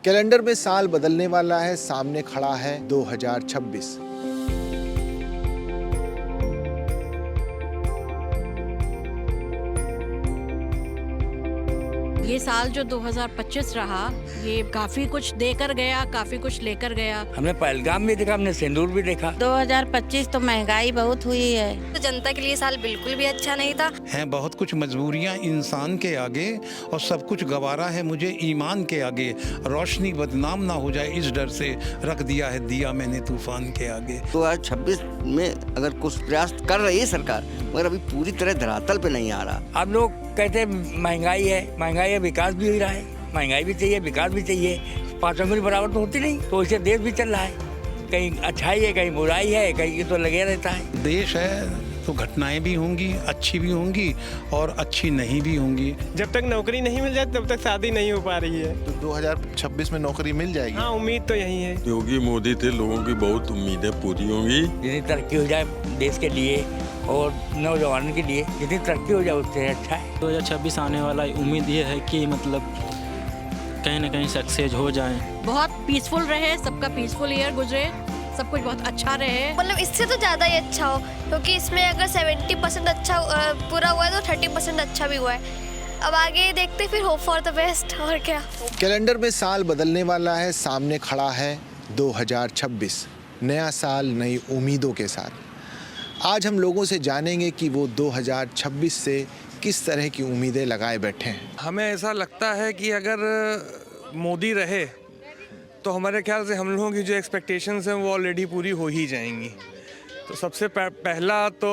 Calendar में साल बदलने वाला है, सामने खड़ा है 2026। ये साल जो 2025 रहा, ये काफी कुछ देकर गया, काफी कुछ लेकर गया। हमने पहलगाम भी देखा, हमने सिंदूर भी देखा। 2025 तो महंगाई बहुत हुई है, तो जनता के लिए साल बिल्कुल भी अच्छा नहीं था। हैं बहुत कुछ मजबूरियां इंसान के आगे और सब कुछ गवारा है मुझे ईमान के आगे। रोशनी बदनाम ना हो जाए इस डर से रख दिया है दिया मैंने तूफान के आगे। 2026 में अगर कुछ प्रयास कर रही है सरकार, मगर अभी पूरी तरह धरातल पे नहीं आ रहा। अब लोग कहते हैं महंगाई है, विकास भी हो रहा है। महंगाई भी चाहिए, विकास भी चाहिए, पांचों में बराबर तो होती नहीं, तो इससे देश भी चल रहा है। कहीं अच्छाई है, कहीं बुराई है, कहीं ये तो लगे रहता है। देश है तो घटनाएं भी होंगी, अच्छी भी होंगी और अच्छी नहीं भी होंगी। जब तक नौकरी नहीं मिल जाती तब तक शादी नहीं हो पा रही है। तो 2026 में नौकरी मिल जाएगी। हाँ, उम्मीद तो यही है। योगी मोदी थे, लोगों की बहुत उम्मीदें पूरी होंगी। जितनी तरक्की हो जाए देश के लिए और नौजवानों के लिए, जितनी तरक्की हो जाए उससे अच्छा है। 2026 आने वाला उम्मीद ये है कि मतलब कहीं ना कहीं सक्सेस हो जाए। बहुत पीसफुल रहे, सबका पीसफुल ईयर गुजरे, सब कुछ बहुत अच्छा रहे। मतलब इससे तो ज़्यादा ही अच्छा हो, क्योंकि इसमें अगर 70% अच्छा पूरा हुआ है तो 30% अच्छा भी हुआ है। अब आगे देखते फिर, होप फॉर द बेस्ट। और क्या, कैलेंडर में साल बदलने वाला है, सामने खड़ा है 2026। नया साल नई उम्मीदों के साथ। आज हम लोगों से जानेंगे कि वो 2026 से किस तरह की उम्मीदें लगाए बैठे हैं। हमें ऐसा लगता है कि अगर मोदी रहे तो हमारे ख्याल से हम लोगों की जो एक्सपेक्टेशंस हैं वो ऑलरेडी पूरी हो ही जाएंगी। तो सबसे पहला तो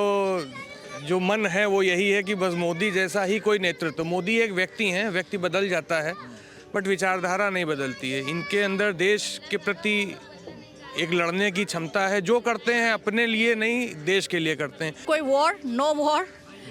जो मन है वो यही है कि बस मोदी जैसा ही कोई नेतृत्व। मोदी एक व्यक्ति हैं, व्यक्ति बदल जाता है बट विचारधारा नहीं बदलती है। इनके अंदर देश के प्रति एक लड़ने की क्षमता है। जो करते हैं अपने लिए नहीं, देश के लिए करते हैं। कोई वॉर,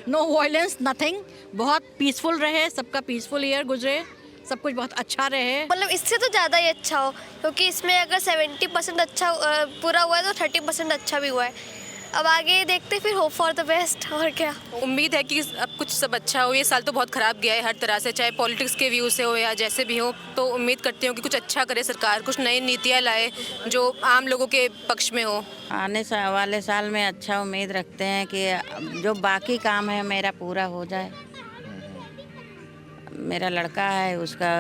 नो वायलेंस, नथिंग। बहुत पीसफुल रहे, सबका पीसफुल ईयर गुजरे, सब कुछ बहुत अच्छा रहे। मतलब इससे तो ज़्यादा ही अच्छा हो, क्योंकि इसमें अगर 70% अच्छा पूरा हुआ है तो 30% अच्छा भी हुआ है। अब आगे देखते फिर, होप फॉर द बेस्ट। और क्या, उम्मीद है कि अब कुछ सब अच्छा हो। ये साल तो बहुत ख़राब गया है हर तरह से, चाहे पॉलिटिक्स के व्यू से हो या जैसे भी हो। तो उम्मीद करती हूँ कि कुछ अच्छा करे सरकार, कुछ नई नीतियाँ लाए जो आम लोगों के पक्ष में हो। आने वाले साल में अच्छा उम्मीद रखते हैं कि जो बाकी काम है मेरा पूरा हो जाए। मेरा लड़का है, उसका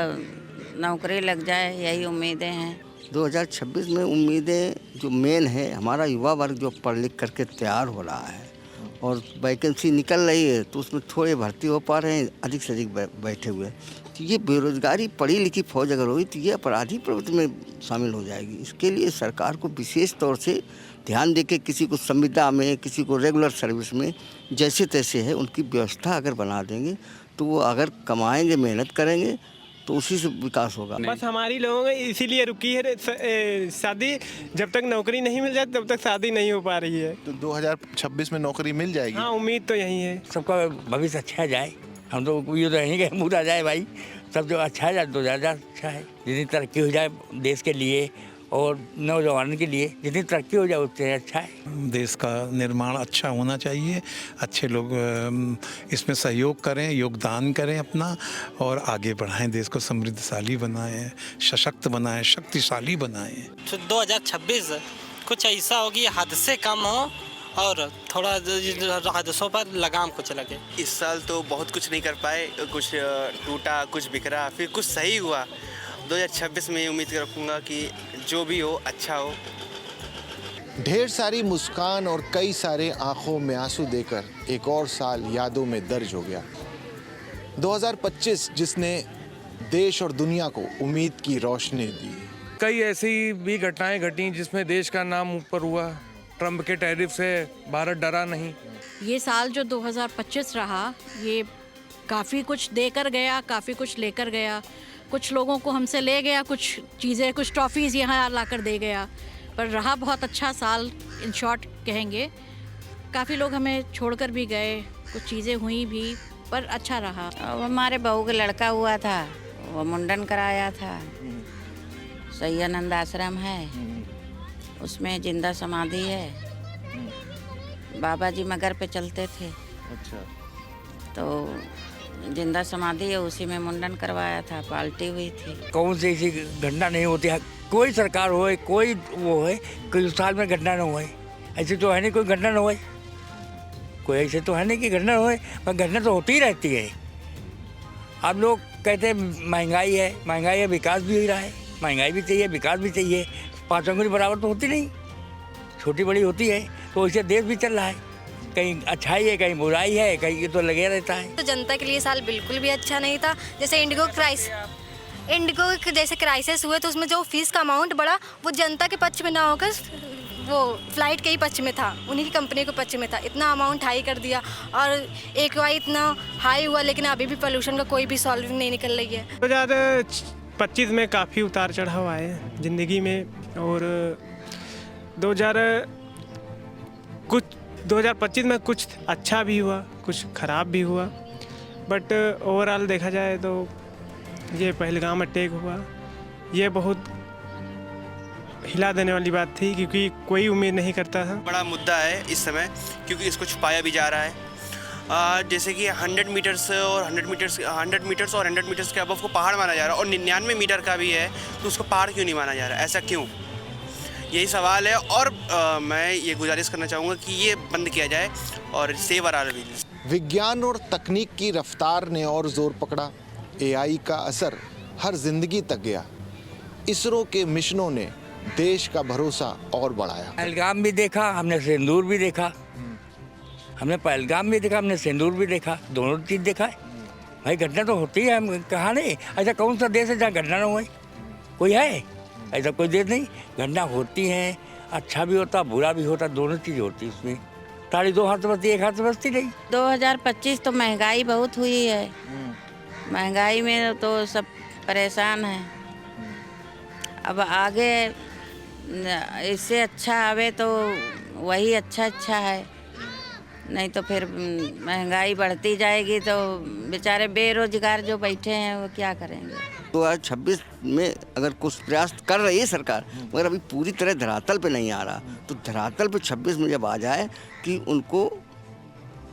नौकरी लग जाए, यही उम्मीदें हैं। 2026 में उम्मीदें जो मेन है, हमारा युवा वर्ग जो पढ़ लिख करके तैयार हो रहा है और वैकेंसी निकल रही है तो उसमें थोड़े भर्ती हो पा रहे हैं, अधिक से अधिक बैठे हुए। तो ये बेरोजगारी, पढ़ी लिखी फौज अगर होगी तो ये अपराधी प्रवृत्ति में शामिल हो जाएगी। इसके लिए सरकार को विशेष तौर से ध्यान देके किसी को संविदा में, किसी को रेगुलर सर्विस में, जैसे तैसे है उनकी व्यवस्था अगर बना देंगे तो वो अगर कमाएंगे, मेहनत करेंगे तो उसी से विकास होगा। बस हमारी लोगों की इसीलिए रुकी है शादी। जब तक नौकरी नहीं मिल जाती तब तक शादी नहीं हो पा रही है। तो 2026 में नौकरी मिल जाएगी। हाँ, उम्मीद तो यही है। सबका भविष्य अच्छा जाए। हम तो ये तो नहीं कि पूरा जाए भाई, सब जो अच्छा जाए तो ज़्यादा अच्छा है। जितनी तरक्की हो जाए देश के लिए और नौजवानों के लिए, जितनी तरक्की हो जाए उससे अच्छा है। देश का निर्माण अच्छा होना चाहिए, अच्छे लोग इसमें सहयोग करें, योगदान करें अपना और आगे बढ़ाएं, देश को समृद्धशाली बनाएं, सशक्त बनाएं, शक्तिशाली बनाएं। तो 2026 कुछ ऐसा हो कि हद से कम हो और थोड़ा हादसों पर लगाम कुछ लगे। इस साल तो बहुत कुछ नहीं कर पाए, कुछ टूटा, कुछ बिखरा, फिर कुछ सही हुआ। 2026 में उम्मीद रखूँगा कि जो भी हो अच्छा हो। ढेर सारी मुस्कान और कई सारे आंखों में आंसू देकर एक और साल यादों में दर्ज हो गया। 2025 जिसने देश और दुनिया को उम्मीद की रोशनी दी। कई ऐसी भी घटनाएं घटी जिसमें देश का नाम ऊपर हुआ। ट्रंप के टैरिफ से भारत डरा नहीं। ये साल जो 2025 रहा, ये काफ़ी कुछ देकर गया, काफ़ी कुछ लेकर गया। कुछ लोगों को हमसे ले गया, कुछ चीज़ें, कुछ ट्रॉफीज़ यहाँ ला कर दे गया। पर रहा बहुत अच्छा साल, इन शॉर्ट कहेंगे। काफ़ी लोग हमें छोड़कर भी गए, कुछ चीज़ें हुई भी, पर अच्छा रहा। अब हमारे बहू का लड़का हुआ था, वो मुंडन कराया था। सैयानंद आश्रम है, उसमें जिंदा समाधि है। बाबा जी मगर पे चलते थे। अच्छा। तो जिंदा समाधि है, उसी में मुंडन करवाया था, पाल्टी हुई थी। कौन सी ऐसी घटना नहीं होती है, कोई सरकार होए, कोई वो है, कोई साल में घटना न होए। ऐसे तो है नहीं कोई घटना न होए, कोई ऐसे तो है नहीं कि घटना होए, पर घटना तो होती ही रहती है। अब लोग कहते हैं महंगाई है, विकास भी हो रहा है, महंगाई भी चाहिए, विकास भी चाहिए, पाँच अंगुली बराबर तो होती नहीं, छोटी बड़ी होती है। तो इससे देश भी चल रहा है, कहीं अच्छाई है, कहीं बुराई है, कहीं ये तो लगे रहता है। तो जनता के लिए साल बिल्कुल भी अच्छा नहीं था। जैसे इंडिगो जैसे क्राइसिस हुए तो उसमें जो फीस का अमाउंट बढ़ा वो जनता के पक्ष में ना होकर वो फ्लाइट के ही पक्ष में था, उन्हीं की कंपनी के पक्ष में था। इतना अमाउंट हाई कर दिया और एक बार इतना हाई हुआ, लेकिन अभी भी पोल्यूशन का कोई भी सॉल्विंग नहीं निकल रही है। 2025 में काफ़ी उतार चढ़ाव आए ज़िंदगी में, और 2025 में कुछ अच्छा भी हुआ, कुछ ख़राब भी हुआ, बट ओवरऑल देखा जाए तो ये पहलगाम अटैक हुआ, ये बहुत हिला देने वाली बात थी, क्योंकि कोई उम्मीद नहीं करता था। बड़ा मुद्दा है इस समय, क्योंकि इसको छुपाया भी जा रहा है। जैसे कि 100 मीटर्स और 100 मीटर्स के अबव को पहाड़ माना जा रहा है, और 99 मीटर का भी है, तो उसको पहाड़ क्यों नहीं माना जा रहा है? ऐसा क्यों? यही सवाल है। और मैं ये गुजारिश करना चाहूँगा कि ये बंद किया जाए और सेवर आर व्हील्स। विज्ञान और तकनीक की रफ्तार ने और जोर पकड़ा, एआई का असर हर जिंदगी तक गया। इसरो के मिशनों ने देश का भरोसा और बढ़ाया। पहलगाम भी देखा हमने, सिंदूर भी देखा हमने, पहलगाम भी देखा हमने, सिंदूर भी देखा, दोनों चीज़ देखा है भाई। घटना तो होती है, हम कहाँ नहीं, ऐसा कौन सा देश है जहाँ घटना ना हो? कोई है ऐसा? कोई देश नहीं। घटना होती है, अच्छा भी होता, बुरा भी होता, दोनों चीज़ होती है उसमें। ताली दो हाथ से बचती, एक हाथ से बचती नहीं। 2025 तो महंगाई बहुत हुई है, महंगाई में तो सब परेशान हैं। अब आगे इससे अच्छा आवे तो वही अच्छा है, नहीं तो फिर महंगाई बढ़ती जाएगी तो बेचारे बेरोजगार जो बैठे हैं वो क्या करेंगे। 2026 में अगर कुछ प्रयास कर रही है सरकार, मगर अभी पूरी तरह धरातल पे नहीं आ रहा, तो धरातल पे 26 में जब आ जाए कि उनको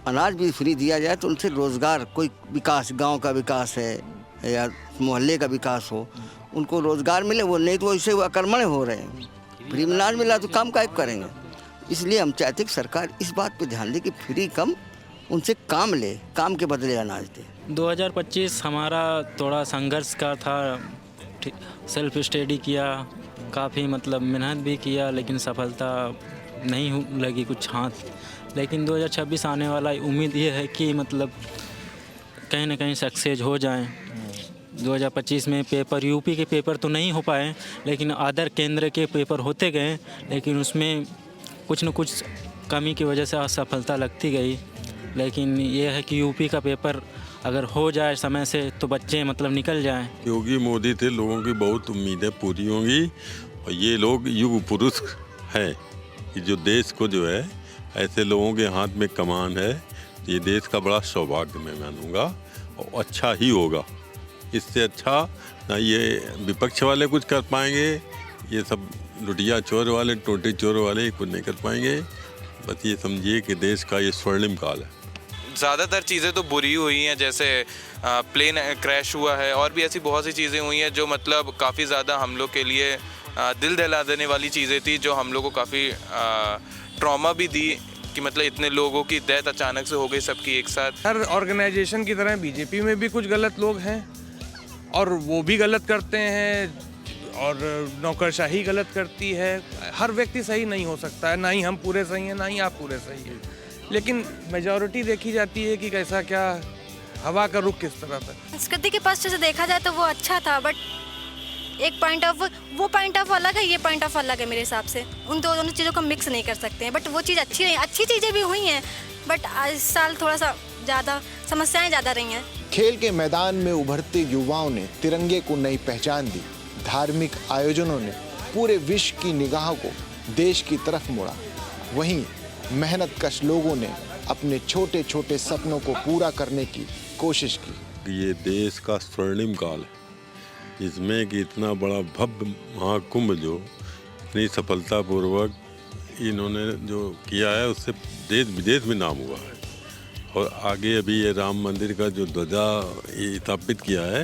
अनाज भी फ्री दिया जाए, तो उनसे रोज़गार, कोई विकास, गांव का विकास है या मोहल्ले का विकास हो, उनको रोज़गार मिले। वो नहीं तो ऐसे अकर्मण्य हो रहे हैं, फ्री में अनाज मिला तो काम काहे करेंगे। इसलिए हम चाहते कि सरकार इस बात पे ध्यान दे कि फ्री कम, उनसे काम ले, काम के बदले अनाज दे। 2025 हमारा थोड़ा संघर्ष का था, सेल्फ स्टडी किया, काफ़ी मतलब मेहनत भी किया, लेकिन सफलता नहीं लगी कुछ हाथ। लेकिन 2026 आने वाला उम्मीद ये है कि मतलब कहीं ना कहीं सक्सेस हो जाएं। 2025 में पेपर, यूपी के पेपर तो नहीं हो पाए, लेकिन अदर केंद्र के पेपर होते गए, लेकिन उसमें कुछ न कुछ कमी की वजह से असफलता लगती गई। लेकिन ये है कि यूपी का पेपर अगर हो जाए समय से तो बच्चे मतलब निकल जाएं। योगी मोदी थे, लोगों की बहुत उम्मीदें पूरी होंगी, और ये लोग युग पुरुष हैं कि जो देश को जो है ऐसे लोगों के हाथ में कमान है, ये देश का बड़ा सौभाग्य मैं मानूंगा, और अच्छा ही होगा। इससे अच्छा ना ये विपक्ष वाले कुछ कर पाएंगे, ये सब लुटिया चोर वाले, टोटी चोर वाले कुछ नहीं कर पाएंगे। बस ये समझिए कि देश का ये स्वर्णिम काल है। ज़्यादातर चीज़ें तो बुरी हुई हैं, जैसे प्लेन क्रैश हुआ है, और भी ऐसी बहुत सी चीज़ें हुई हैं जो मतलब काफ़ी ज़्यादा हम लोग के लिए दिल दहला देने वाली चीज़ें थी, जो हम लोग को काफ़ी ट्रॉमा भी दी कि मतलब इतने लोगों की डेथ अचानक से हो गई सबकी एक साथ। हर ऑर्गेनाइजेशन की तरह बीजेपी में भी कुछ गलत लोग हैं, और वो भी गलत करते हैं, और नौकरशाही गलत करती है। हर व्यक्ति सही नहीं हो सकता है, ना ही हम पूरे सही हैं, ना ही आप पूरे सही हैं, लेकिन मेजॉरिटी देखी जाती है कि कैसा क्या हवा का रुख किस तरह था। संस्कृति के पक्ष से देखा जाए तो वो अच्छा था, बट एक पॉइंट ऑफ वो पॉइंट ऑफ अलग है, ये पॉइंट ऑफ अलग है मेरे हिसाब से। उन दोनों चीज़ों को मिक्स नहीं कर सकते हैं, बट वो चीज़ अच्छी नहीं, अच्छी चीज़ें भी हुई हैं, बट इस साल थोड़ा सा ज़्यादा समस्याएं ज़्यादा रही हैं। खेल के मैदान में उभरते युवाओं ने तिरंगे को नई पहचान दी। धार्मिक आयोजनों ने पूरे विश्व की निगाहों को देश की तरफ मोड़ा। वहीं मेहनतकश लोगों ने अपने छोटे छोटे सपनों को पूरा करने की कोशिश की। ये देश का स्वर्णिम काल है, जिसमें कि इतना बड़ा भव्य महाकुंभ जो इतनी सफलतापूर्वक इन्होंने जो किया है, उससे देश विदेश में नाम हुआ है। और आगे अभी ये राम मंदिर का जो ध्वजा ये स्थापित किया है,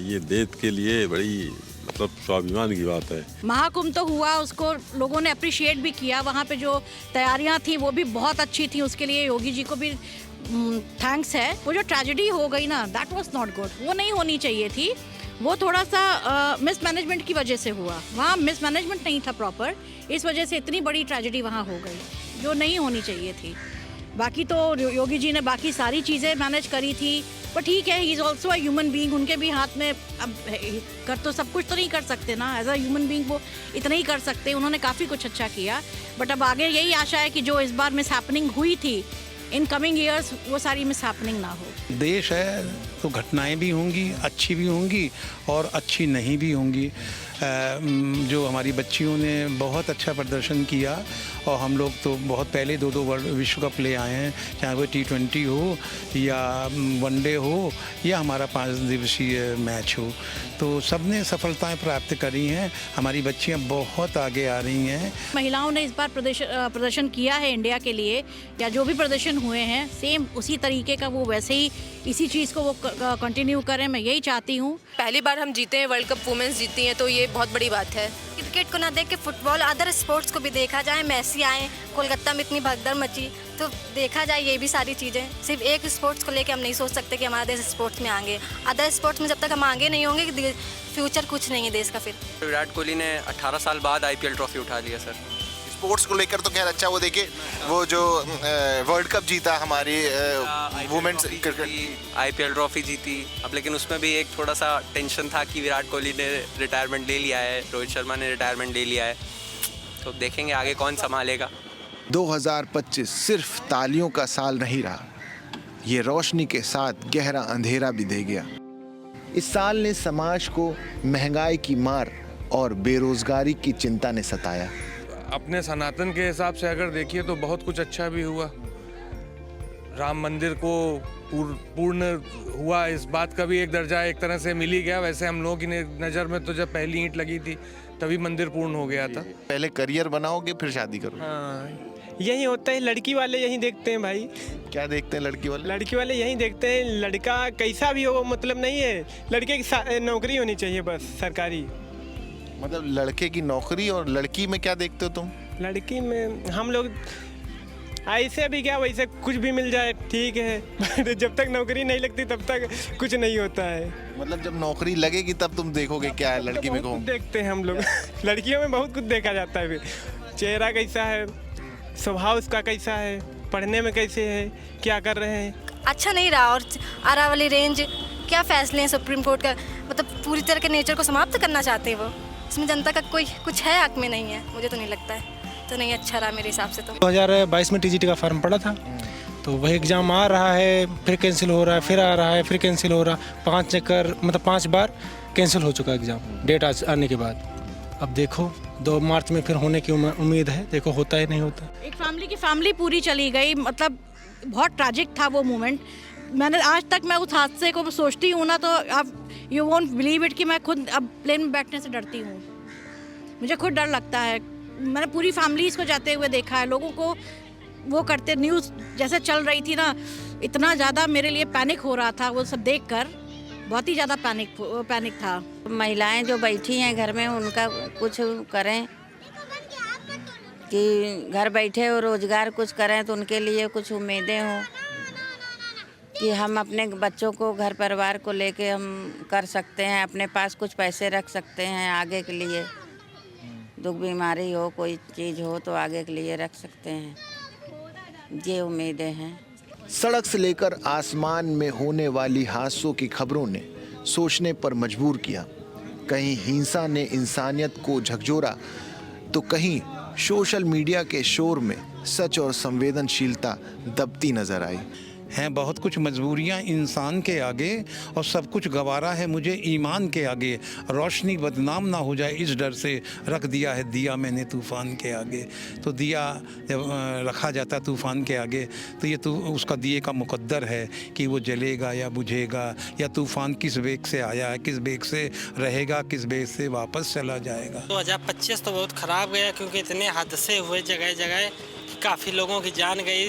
ये देश के लिए बड़ी मतलब स्वाभिमान की बात है। महाकुंभ तो हुआ, उसको लोगों ने अप्रिशिएट भी किया। वहाँ पे जो तैयारियाँ थी वो भी बहुत अच्छी थी, उसके लिए योगी जी को भी थैंक्स है। वो जो ट्रेजेडी हो गई ना, दैट वाज नॉट गुड, वो नहीं होनी चाहिए थी। वो थोड़ा सा मिसमैनेजमेंट की वजह से हुआ, वहाँ मिसमैनेजमेंट नहीं था प्रॉपर, इस वजह से इतनी बड़ी ट्रेजेडी वहाँ हो गई जो नहीं होनी चाहिए थी। बाकी तो योगी जी ने बाकी सारी चीज़ें मैनेज करी थी, पर ठीक है, he is also a human being. उनके भी हाथ में अब कर तो सब कुछ तो नहीं कर सकते ना, एज अ ह्यूमन बीइंग वो इतना ही कर सकते। उन्होंने काफ़ी कुछ अच्छा किया, बट अब आगे यही आशा है कि जो इस बार मिस हैपनिंग हुई थी, इन कमिंग ईयर्स वो सारी मिस हैपनिंग ना हो। देश है तो घटनाएं भी होंगी, अच्छी भी होंगी और अच्छी नहीं भी होंगी। जो हमारी बच्चियों ने बहुत अच्छा प्रदर्शन किया और हम लोग तो बहुत पहले 2 वर्ल्ड विश्व कप ले आए हैं, चाहे वो T20 हो या वनडे हो या हमारा 5 दिवसीय मैच हो, तो सब ने सफलताएं प्राप्त करी हैं। हमारी बच्चियां बहुत आगे आ रही हैं। महिलाओं ने इस बार प्रदर्शन किया है इंडिया के लिए, या जो भी प्रदर्शन हुए हैं सेम उसी तरीके का वो वैसे ही इसी चीज़ को वो कंटिन्यू करें, मैं यही चाहती हूँ। पहली बार हम जीते हैं, वर्ल्ड कप वुमेन्स जीती हैं, तो ये बहुत बड़ी बात है। क्रिकेट को ना देख के फुटबॉल, अदर स्पोर्ट्स को भी देखा जाए। मैसी आए, कोलकाता में इतनी भगदड़ मची, तो देखा जाए ये भी सारी चीज़ें। सिर्फ एक स्पोर्ट्स को लेके हम नहीं सोच सकते कि हमारा देश स्पोर्ट्स में आगे। अदर स्पोर्ट्स में जब तक हम आगे नहीं होंगे, फ्यूचर कुछ नहीं है देश का। फिर विराट कोहली ने 18 साल बाद IPL ट्रॉफी उठा लिया सर। स्पोर्ट्स को लेकर तो खैर अच्छा, वो देखिए वो जो वर्ल्ड कप जीता हमारी वुमेन्स क्रिकेट, IPL ट्रॉफी जीती। अब लेकिन उसमें भी एक थोड़ा सा टेंशन था कि विराट कोहली ने रिटायरमेंट ले लिया है, रोहित शर्मा ने रिटायरमेंट ले लिया है, तो देखेंगे आगे कौन संभालेगा। 2025 सिर्फ तालियों का साल नहीं रहा, ये रोशनी के साथ गहरा अंधेरा भी दे गया। इस साल ने समाज को महंगाई की मार और बेरोजगारी की चिंता ने सताया। अपने सनातन के हिसाब से अगर देखिए तो बहुत कुछ अच्छा भी हुआ। राम मंदिर को पूर्ण हुआ, इस बात का भी एक दर्जा एक तरह से मिल ही गया। वैसे हम लोगों की नज़र में तो जब पहली ईंट लगी थी तभी मंदिर पूर्ण हो गया था। पहले करियर बनाओगे फिर शादी करो। हाँ, यही होता है। लड़की वाले यही देखते हैं भाई। क्या देखते हैं लड़की वाले? लड़की वाले यही देखते हैं, लड़का कैसा भी हो मतलब नहीं है, लड़के की नौकरी होनी चाहिए बस सरकारी। मतलब लड़के की नौकरी, और लड़की में क्या देखते हो तुम? लड़की में हम लोग ऐसे भी क्या, वैसे कुछ भी मिल जाए ठीक है जब तक नौकरी नहीं लगती तब तक कुछ नहीं होता है। मतलब जब नौकरी लगेगी तब तुम देखोगे क्या है लड़की में कौन? देखते हैं हम लोग लड़कियों में बहुत कुछ देखा जाता है। चेहरा कैसा है, स्वभाव उसका कैसा है, पढ़ने में कैसे है, क्या कर रहे हैं। अच्छा नहीं रहा। और आरा वाली रेंज क्या फैसले हैं सुप्रीम कोर्ट का, मतलब पूरी तरह के नेचर को समाप्त करना चाहते हैं वो। इसमें जनता का कोई कुछ है हक में नहीं है, मुझे तो नहीं लगता है। तो नहीं अच्छा रहा मेरे हिसाब से। तो 2022 में TGT का फॉर्म पड़ा था, तो वही एग्ज़ाम आ रहा है, फिर कैंसिल हो रहा है, फिर आ रहा है, फिर कैंसिल हो रहा है। 5 बार कैंसिल हो चुका एग्ज़ाम डेट आने के बाद। अब देखो 2 मार्च में फिर होने की उम्मीद है, देखो होता है नहीं होता। एक फैमिली पूरी चली गई, मतलब बहुत ट्रैजिक था वो मोमेंट। मैंने आज तक मैं उस हादसे को सोचती हूँ ना, तो अब यू वोंट बिलीव इट कि मैं खुद अब प्लेन में बैठने से डरती हूँ। मुझे खुद डर लगता है। मैंने पूरी फैमिलीज़ को जाते हुए देखा है, लोगों को वो करते, न्यूज़ जैसे चल रही थी ना, इतना ज़्यादा मेरे लिए पैनिक हो रहा था वो सब देखकर, बहुत ही ज़्यादा पैनिक था। महिलाएं जो बैठी हैं घर में, उनका कुछ करें कि घर बैठे और रोज़गार कुछ करें, तो उनके लिए कुछ उम्मीदें हों कि हम अपने बच्चों को, घर परिवार को लेके हम कर सकते हैं, अपने पास कुछ पैसे रख सकते हैं आगे के लिए। दुख बीमारी हो, कोई चीज़ हो तो आगे के लिए रख सकते हैं, ये उम्मीदें हैं। सड़क से लेकर आसमान में होने वाली हादसों की खबरों ने सोचने पर मजबूर किया। कहीं हिंसा ने इंसानियत को झकझोरा, तो कहीं सोशल मीडिया के शोर में सच और संवेदनशीलता दबती नजर आई। हैं बहुत कुछ मजबूरियां इंसान के आगे और सब कुछ गवारा है मुझे ईमान के आगे। रोशनी बदनाम ना हो जाए इस डर से रख दिया है दिया मैंने तूफ़ान के आगे। तो दिया जब रखा जाता तूफ़ान के आगे तो ये तो उसका दिए का मुकद्दर है कि वो जलेगा या बुझेगा, या तूफ़ान किस वेग से आया है, किस वेग से रहेगा, किस वेग से वापस चला जाएगा। 2025 तो बहुत ख़राब गया, क्योंकि इतने हादसे हुए जगह जगह काफ़ी लोगों की जान गई।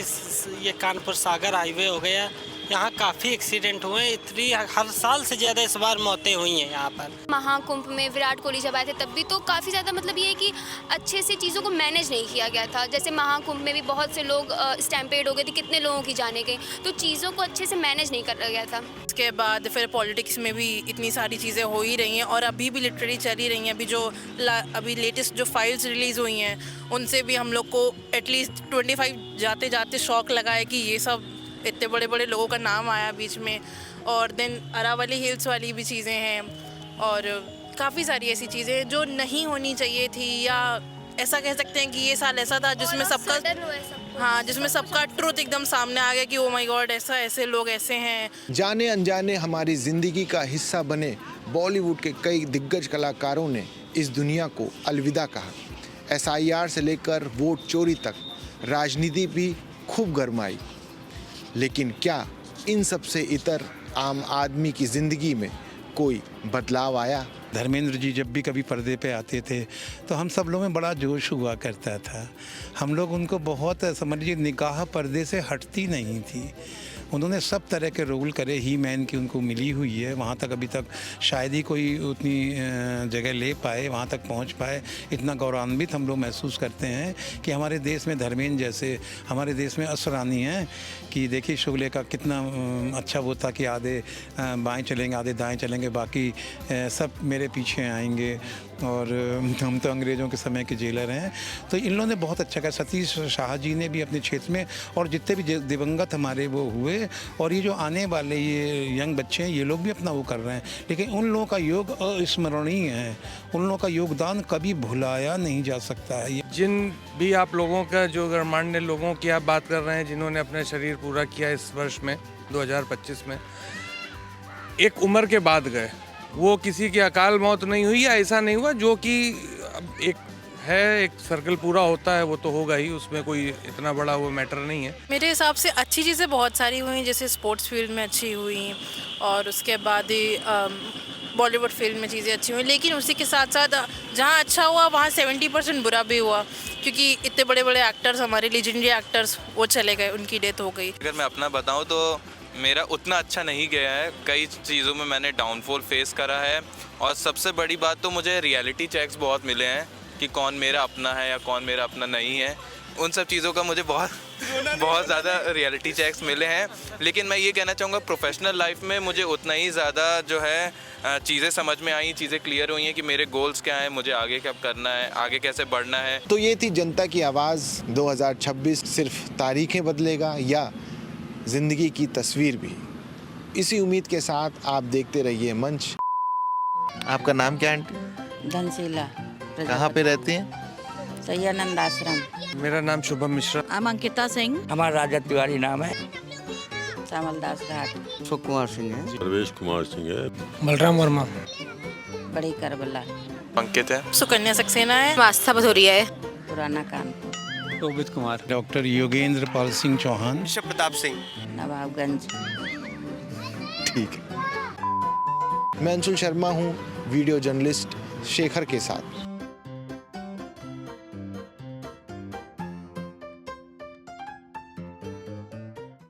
ये कानपुर सागर हाईवे हो गया, यहाँ काफ़ी एक्सीडेंट हुए। इतनी हर साल से ज़्यादा इस बार मौतें हुई हैं यहाँ पर। महाकुंभ में विराट कोहली जब आए थे तब भी तो काफ़ी ज़्यादा मतलब ये है कि अच्छे से चीज़ों को मैनेज नहीं किया गया था। जैसे महाकुंभ में भी बहुत से लोग स्टैम्पेड हो गए थे, कितने लोगों की जाने गई, तो चीज़ों को अच्छे से मैनेज नहीं कर गया था। उसके बाद फिर पॉलिटिक्स में भी इतनी सारी चीज़ें हो ही रही हैं और अभी भी लिटरली चल ही रही हैं। अभी लेटेस्ट जो फाइल्स रिलीज़ हुई हैं उनसे भी हम लोग को एटलीस्ट 25 जाते जाते शौक लगा है कि ये सब इतने बड़े बड़े लोगों का नाम आया बीच में। और देन अरावली हिल्स वाली भी चीज़ें हैं और काफ़ी सारी ऐसी चीज़ें हैं जो नहीं होनी चाहिए थी, या ऐसा कह सकते हैं कि ये साल ऐसा था जिसमें जिसमें सबका ट्रुथ एकदम सामने आ गया कि ओ माय गॉड ऐसे लोग ऐसे हैं। जाने अनजाने हमारी ज़िंदगी का हिस्सा बने बॉलीवुड के कई दिग्गज कलाकारों ने इस दुनिया को अलविदा कहा। SIR से लेकर वोट चोरी तक राजनीति भी खूब गरमाई, लेकिन क्या इन सब से इतर आम आदमी की ज़िंदगी में कोई बदलाव आया? धर्मेंद्र जी जब भी कभी पर्दे पे आते थे तो हम सब लोगों में बड़ा जोश हुआ करता था। हम लोग उनको बहुत, समझिए, निगाह पर्दे से हटती नहीं थी। उन्होंने सब तरह के रोल करे, ही मैन की उनको मिली हुई है। वहाँ तक अभी तक शायद ही कोई उतनी जगह ले पाए, वहाँ तक पहुँच पाए। इतना गौरवान्वित हम लोग महसूस करते हैं कि हमारे देश में धर्मेंद्र जैसे, हमारे देश में असरानी हैं कि देखिए शोले का कितना अच्छा वो था कि आधे बाएं चलेंगे आधे दाएं चलेंगे, बाकी सब मेरे पीछे आएंगे और हम तो अंग्रेज़ों के समय के जेलर हैं। तो इन लोगों ने बहुत अच्छा किया। सतीश शाह जी ने भी अपने क्षेत्र में, और जितने भी दिवंगत हमारे वो हुए, और ये जो आने वाले ये यंग बच्चे हैं ये लोग भी अपना वो कर रहे हैं। लेकिन उन लोगों का योग अविस्मरणीय है, उन लोगों का योगदान कभी भुलाया नहीं जा सकता है। जिन भी आप लोगों का, जो गणमान्य लोगों की आप बात कर रहे हैं जिन्होंने अपना शरीर पूरा किया इस वर्ष में 2025 में, एक उम्र के बाद गए। वो किसी की अकाल मौत नहीं हुई या ऐसा नहीं हुआ, जो कि एक है, एक सर्कल पूरा होता है वो तो होगा ही, उसमें कोई इतना बड़ा वो मैटर नहीं है। मेरे हिसाब से अच्छी चीज़ें बहुत सारी हुई, जैसे स्पोर्ट्स फील्ड में अच्छी हुई और उसके बाद ही बॉलीवुड फील्ड में चीज़ें अच्छी हुई। लेकिन उसी के साथ साथ जहाँ अच्छा हुआ वहाँ 70% बुरा भी हुआ, क्योंकि इतने बड़े बड़े एक्टर्स, हमारे लेजेंडरी एक्टर्स, वो चले गए, उनकी डेथ हो गई। अगर मैं अपना बताऊं तो मेरा उतना अच्छा नहीं गया है। कई चीज़ों में मैंने डाउनफॉल फेस करा है, और सबसे बड़ी बात तो मुझे रियलिटी चेक्स बहुत मिले हैं कि कौन मेरा अपना है या कौन मेरा अपना नहीं है। उन सब चीज़ों का मुझे बहुत ज़्यादा रियलिटी चेक्स मिले हैं। लेकिन मैं ये कहना चाहूँगा प्रोफेशनल लाइफ में मुझे उतना ही ज़्यादा जो है चीज़ें समझ में आई, चीज़ें क्लियर हुई हैं कि मेरे गोल्स क्या हैं, मुझे आगे क्या करना है, आगे कैसे बढ़ना है। तो ये थी जनता की आवाज़। 2026 सिर्फ तारीखें बदलेगा या ज़िंदगी की तस्वीर भी? इसी उम्मीद के साथ आप देखते रहिए मंच। आपका नाम क्या आंटी? धनशीला। कहाँ पे रहती हैं? सैयानंद आश्रम। मेरा नाम शुभम मिश्रा। I'm अंकिता सिंह। हमारा राजा तिवारी नाम है। श्यामलदास घाट। अशोक कुमार सिंह है। प्रवेश कुमार सिंह है। बलराम वर्मा। बड़ी करबला। अंकित है। सुकन्या सक्सेना है। आस्था भदौरिया है। पुराना कानपुर। रोहित कुमार। डॉक्टर योगेंद्र पाल सिंह चौहान। ऋषभ प्रताप सिंह। नवाबगंज। ठीक है। मैं अंशुल शर्मा हूँ, वीडियो जर्नलिस्ट शेखर के साथ।